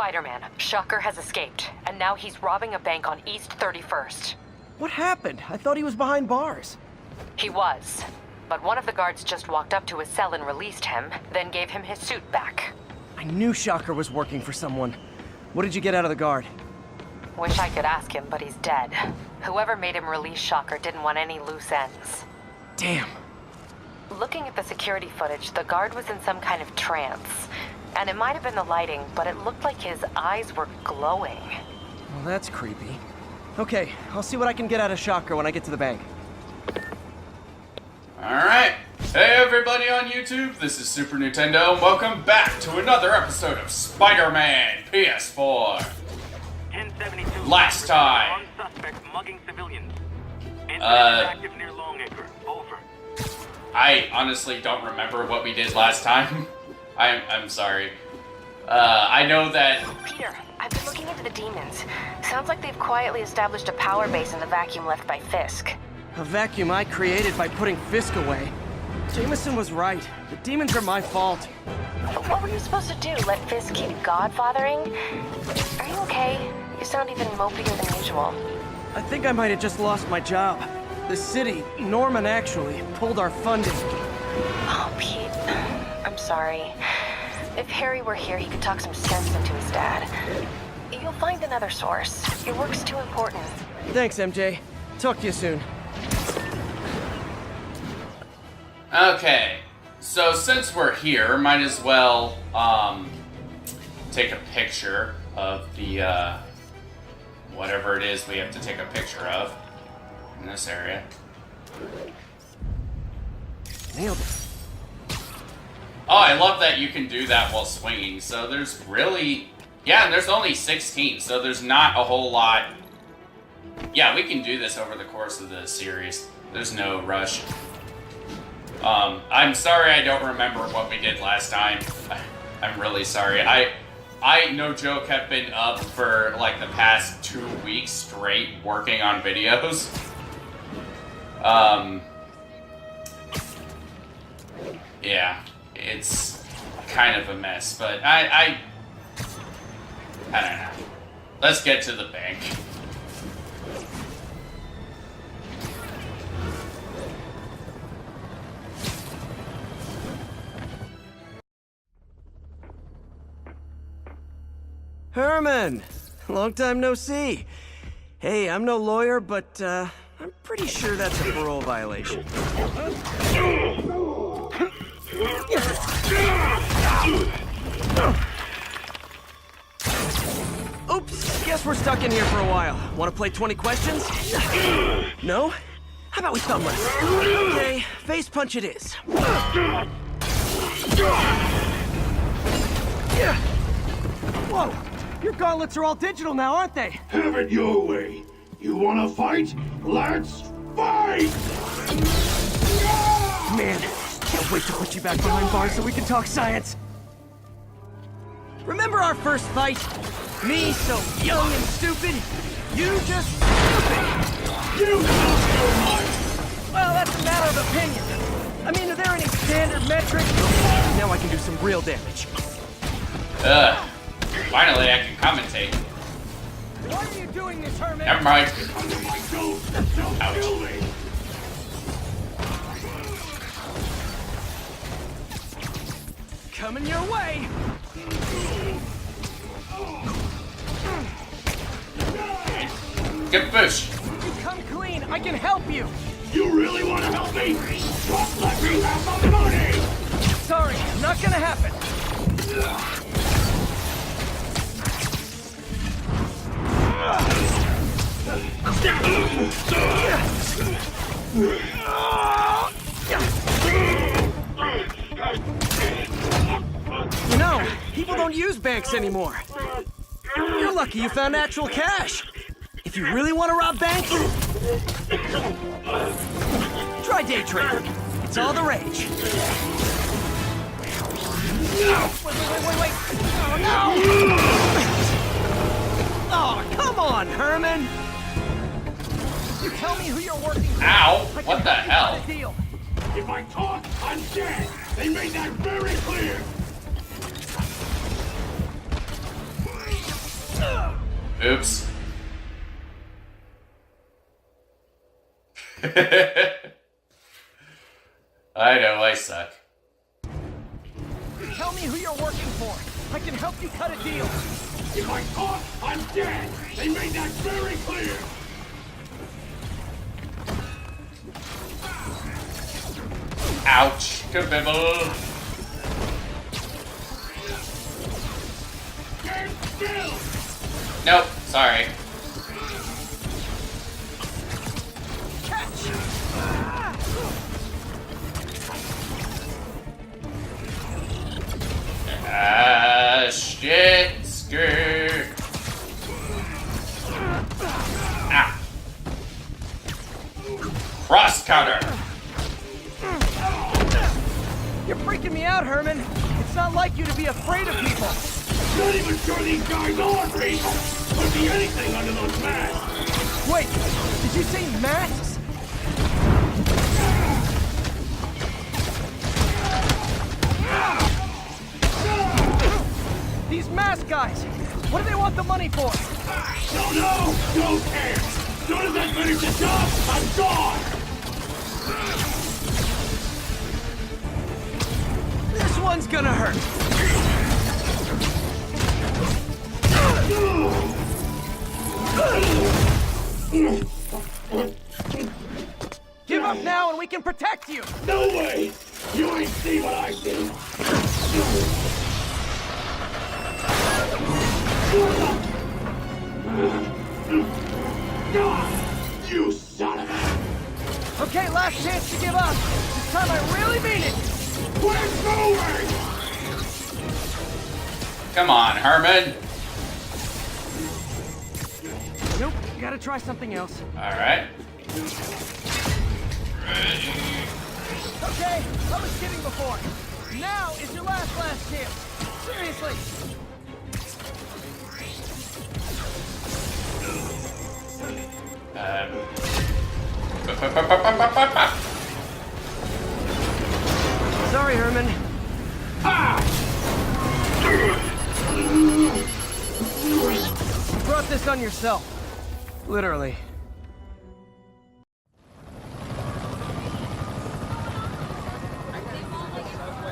Spider-Man, Shocker has escaped, and now he's robbing a bank on East 31st. What happened? I thought he was behind bars. He was, but one of the guards just walked up to his cell and released him, then gave him his suit back. I knew Shocker was working for someone. What did you get out of the guard? Wish I could ask him, but he's dead. Whoever made him release Shocker didn't want any loose ends. Damn. Looking at the security footage, the guard was in some kind of trance. And it might have been the lighting, but it looked like his eyes were glowing. Well, that's creepy. Okay, I'll see what I can get out of Shocker when I get to the bank. Alright. Hey everybody on YouTube, this is Super Nintendo, and welcome back to another episode of Spider-Man ps4. Last time. Mugging civilians. Active near Longacre. Over. I honestly don't remember what we did last time. I'm sorry. I know that... Peter, I've been looking into the demons. Sounds like they've quietly established a power base in the vacuum left by Fisk. A vacuum I created by putting Fisk away. Jameson was right. The demons are my fault. But what were you supposed to do? Let Fisk keep godfathering? Are you okay? You sound even mopier than usual. I think I might have just lost my job. The city, Norman actually, pulled our funding. Oh, Pete. I'm sorry. If Harry were here, he could talk some sense into his dad. You'll find another source. Your work's too important. Thanks, MJ. Talk to you soon. Okay. So since we're here, might as well, take a picture of the, whatever it is we have to take a picture of in this area. Nailed it. Oh, I love that you can do that while swinging. So there's really... Yeah, and there's only 16, so there's not a whole lot... Yeah, we can do this over the course of the series. There's no rush. I'm sorry I don't remember what we did last time. I'm really sorry. I, no joke, have been up for, like, the past 2 weeks straight working on videos. Yeah. It's kind of a mess, but I don't know. Let's get to the bank. Herman! Long time no see. Hey, I'm no lawyer, but, I'm pretty sure that's a parole violation. Oops, guess we're stuck in here for a while. Want to play 20 questions? No? How about we thumb wrestle? Okay, face punch it is. Whoa, your gauntlets are all digital now, aren't they? Have it your way. You wanna fight? Let's fight! Man, can't wait to put you back behind bars so we can talk science. Remember our first fight? Me so young and stupid, you just stupid. You lost your mind! Well, that's a matter of opinion. I mean, are there any standard metrics? Now I can do some real damage. Finally I can commentate. Why are you doing this, Herman? Never mind. Under my ghost! Don't kill me! Coming your way. Good push. You come clean, I can help you. You really wanna help me? Just let me have the money! Sorry, not gonna happen. You know, people don't use banks anymore. You're lucky you found actual cash. If you really want to rob banks, try day trading. It's all the rage. Wait. Oh, no! Oh, come on, Herman! You tell me who you're working for. Ow! What the hell? Deal. If I talk, I'm dead! They made that very clear! Oops. I know, I suck. Tell me who you're working for. I can help you cut a deal. If I talk, I'm dead. They made that very clear. Ouch. Kabibble. Stand still. Nope, sorry. Ah, shit, skirt. Ah. Cross counter. You're freaking me out, Herman. It's not like you to be afraid of people. Not even sure these guys are people. Could be anything under those masks. Wait, did you say masks? These mask guys, what do they want the money for? Don't know. Don't care. As soon as I finish the job, I'm gone. This one's gonna hurt. Give up now and we can protect you! No way. You ain't see what I see. You son of a... Okay, last chance to give up. This time I really mean it. We're going! Come on, Herman. Nope, gotta try something else. Alright. Okay, I was kidding before. Now is your last chance. Seriously. Sorry, Herman. You brought this on yourself. Literally.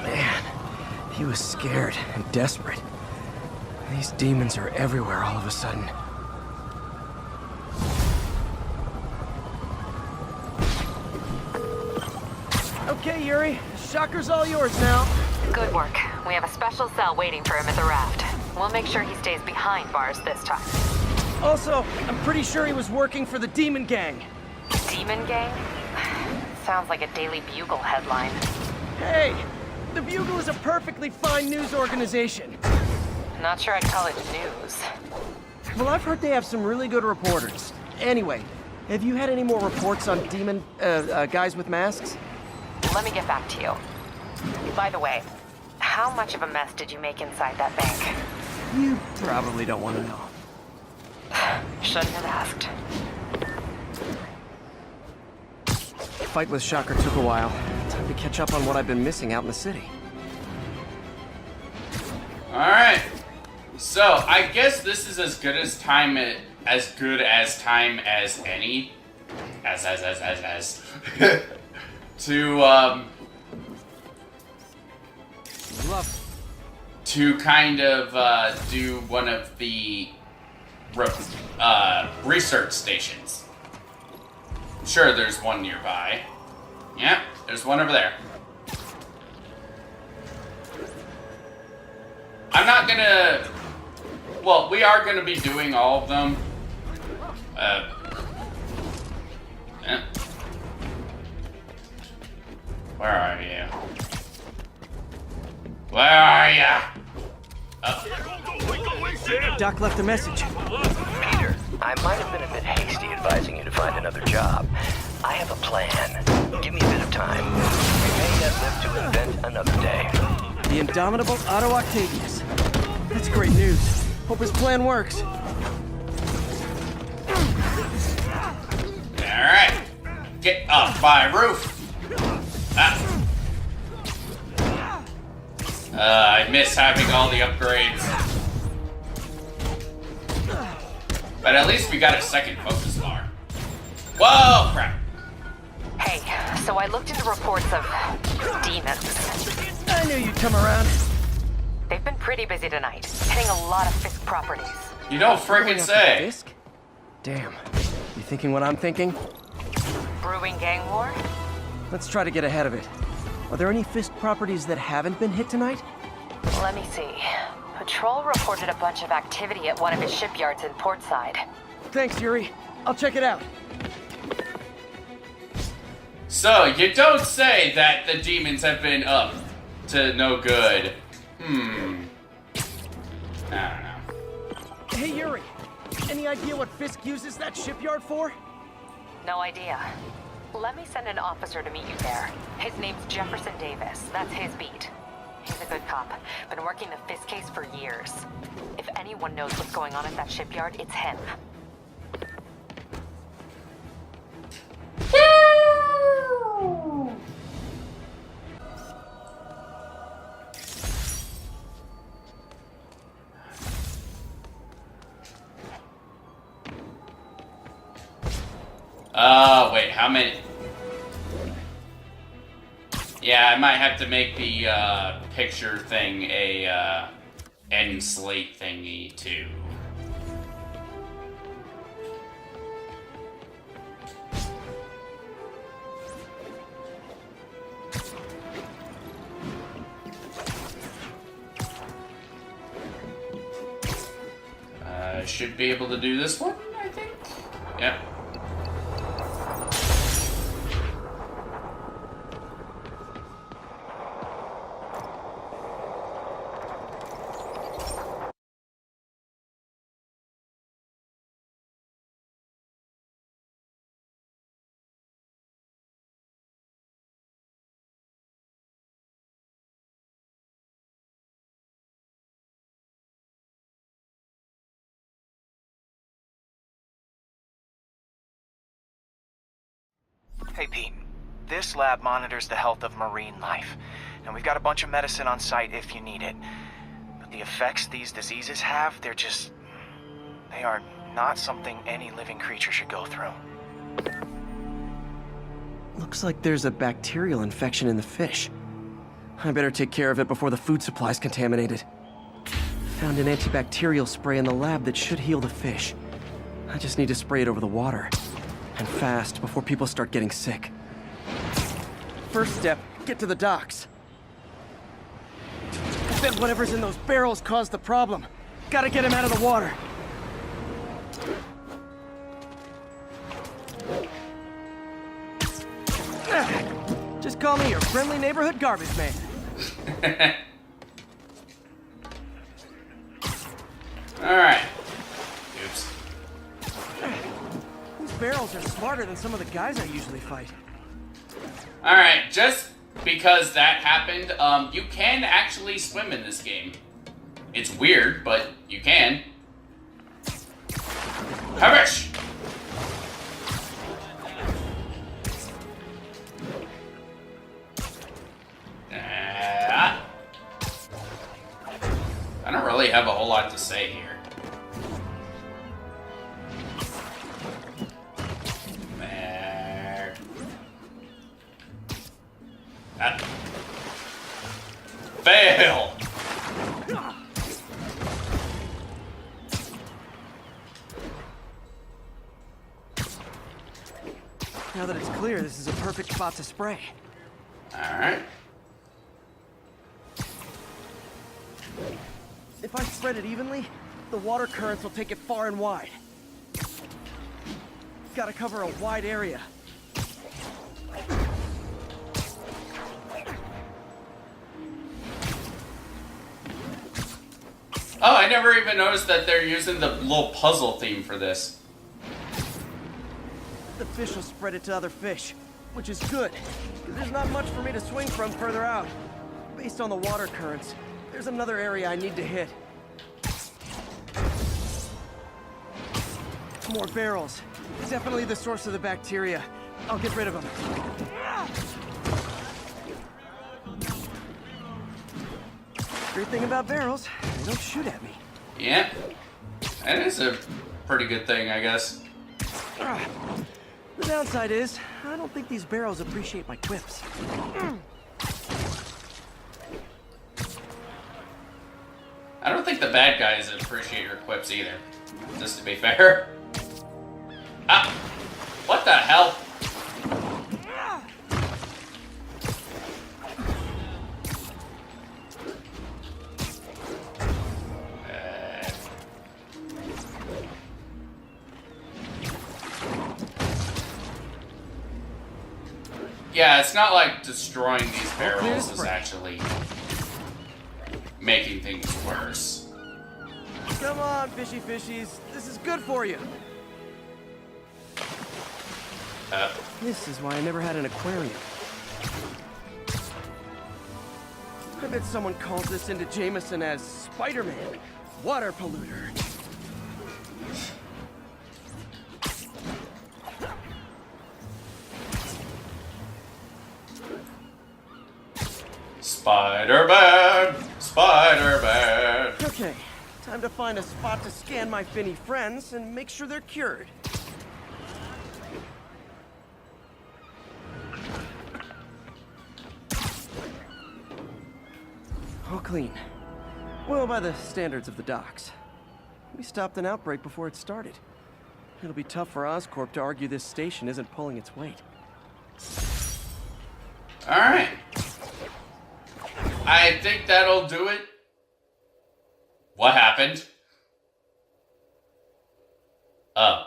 Man, he was scared and desperate. These demons are everywhere all of a sudden. Okay, Yuri. Shocker's all yours now. Good work. We have a special cell waiting for him at the raft. We'll make sure he stays behind bars this time. Also, I'm pretty sure he was working for the Demon Gang. Demon Gang? Sounds like a Daily Bugle headline. Hey, the Bugle is a perfectly fine news organization. Not sure I'd call it news. Well, I've heard they have some really good reporters. Anyway, have you had any more reports on demon, guys with masks? Let me get back to you. By the way, how much of a mess did you make inside that bank? You probably don't want to know. Shouldn't have asked. The fight with Shocker took a while. Time to catch up on what I've been missing out in the city. Alright. So, I guess this is as good as time as any. To kind of do one of the research stations. Sure, there's one nearby. Yeah, there's one over there. I'm not gonna... Well, we are gonna be doing all of them. Where are you? Where are ya? Doc left a message. Peter, I might have been a bit hasty advising you to find another job. I have a plan. Give me a bit of time. We may yet live to invent another day. The indomitable Otto Octavius. That's great news. Hope his plan works. Alright. Get up my roof. I miss having all the upgrades. But at least we got a second focus bar. Whoa, crap. Hey, so I looked into reports of demons. I knew you'd come around. They've been pretty busy tonight, hitting a lot of Fisk properties. You don't Going frickin' after say. Fisk? Damn. You thinking what I'm thinking? Brewing gang war? Let's try to get ahead of it. Are there any Fisk properties that haven't been hit tonight? Let me see. Patrol reported a bunch of activity at one of his shipyards in Portside. Thanks, Yuri. I'll check it out. So, you don't say that the demons have been up to no good. I don't know. Hey, Yuri. Any idea what Fisk uses that shipyard for? No idea. Let me send an officer to meet you there. His name's Jefferson Davis. That's his beat. He's a good cop. Been working the Fisk case for years. If anyone knows what's going on at that shipyard, it's him. Wait, how many? Yeah, I might have to make the, picture thing a, end slate thingy, too. Should be able to do this one, I think. Yep. Hey Pete, this lab monitors the health of marine life, and we've got a bunch of medicine on site if you need it. But the effects these diseases have, they are not something any living creature should go through. Looks like there's a bacterial infection in the fish. I better take care of it before the food supply's contaminated. Found an antibacterial spray in the lab that should heal the fish. I just need to spray it over the water. And fast, before people start getting sick. First step, get to the docks. I bet whatever's in those barrels caused the problem. Gotta get him out of the water. Just call me your friendly neighborhood garbage man. Alright. Oops. These barrels are smarter than some of the guys I usually fight. Alright, just because that happened, you can actually swim in this game. It's weird, but you can. Perish! I don't really have a whole lot to say here. Fail! Now that it's clear, this is a perfect spot to spray. Alright. If I spread it evenly, the water currents will take it far and wide. Gotta cover a wide area. Oh, I never even noticed that they're using the little puzzle theme for this. The fish will spread it to other fish, which is good, because there's not much for me to swing from further out. Based on the water currents, there's another area I need to hit. More barrels. Definitely the source of the bacteria. I'll get rid of them. Great thing about barrels, they don't shoot at me. Yeah. That is a pretty good thing, I guess. The downside is, I don't think these barrels appreciate my quips. I don't think the bad guys appreciate your quips either, just to be fair. Ah! What the hell? Yeah, it's not like destroying these barrels is actually making things worse. Come on, fishy fishies. This is good for you. This is why I never had an aquarium. I bet someone calls this into Jameson as Spider-Man, water polluter. Spider-Man! Spider-Man! Okay, time to find a spot to scan my finny friends and make sure they're cured. All clean. Well, by the standards of the docks. We stopped an outbreak before it started. It'll be tough for Oscorp to argue this station isn't pulling its weight. Alright. I think that'll do it. What happened? Oh.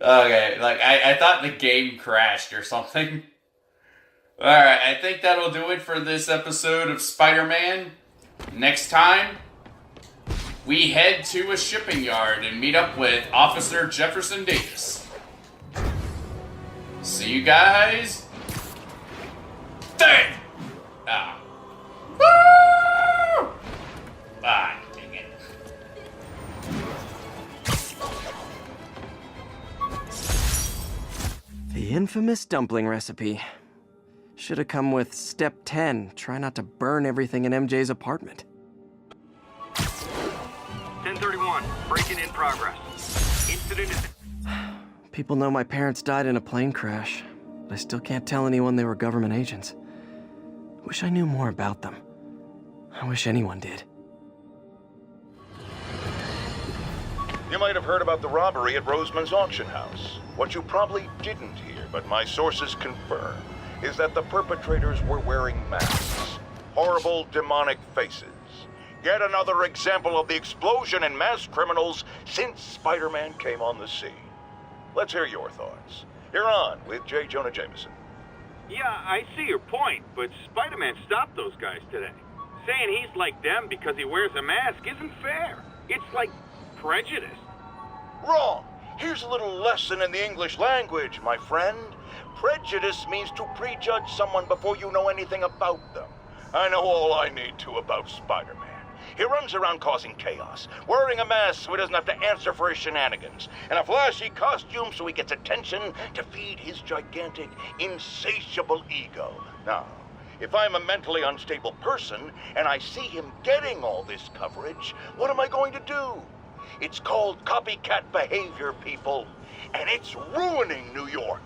Okay, like, I thought the game crashed or something. Alright, I think that'll do it for this episode of Spider-Man. Next time, we head to a shipping yard and meet up with Officer Jefferson Davis. See you guys then! Ah. Woo! Ah, dang it. The infamous dumpling recipe. Should have come with step 10. Try not to burn everything in MJ's apartment. 1031, break-in in progress. Incident is... People know my parents died in a plane crash, but I still can't tell anyone they were government agents. Wish I knew more about them. I wish anyone did. You might have heard about the robbery at Roseman's auction house. What you probably didn't hear, but my sources confirm, is that the perpetrators were wearing masks. Horrible, demonic faces. Yet another example of the explosion in mass criminals since Spider-Man came on the scene. Let's hear your thoughts. You're on with J. Jonah Jameson. Yeah, I see your point, but Spider-Man stopped those guys today. Saying he's like them because he wears a mask isn't fair. It's like prejudice. Wrong. Here's a little lesson in the English language, my friend. Prejudice means to prejudge someone before you know anything about them. I know all I need to about Spider-Man. He runs around causing chaos, wearing a mask so he doesn't have to answer for his shenanigans, and a flashy costume so he gets attention to feed his gigantic, insatiable ego. Now, if I'm a mentally unstable person and I see him getting all this coverage, what am I going to do? It's called copycat behavior, people, and it's ruining New York.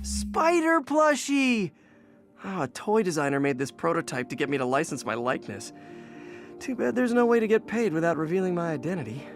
Spider plushie! Oh, a toy designer made this prototype to get me to license my likeness. Too bad there's no way to get paid without revealing my identity.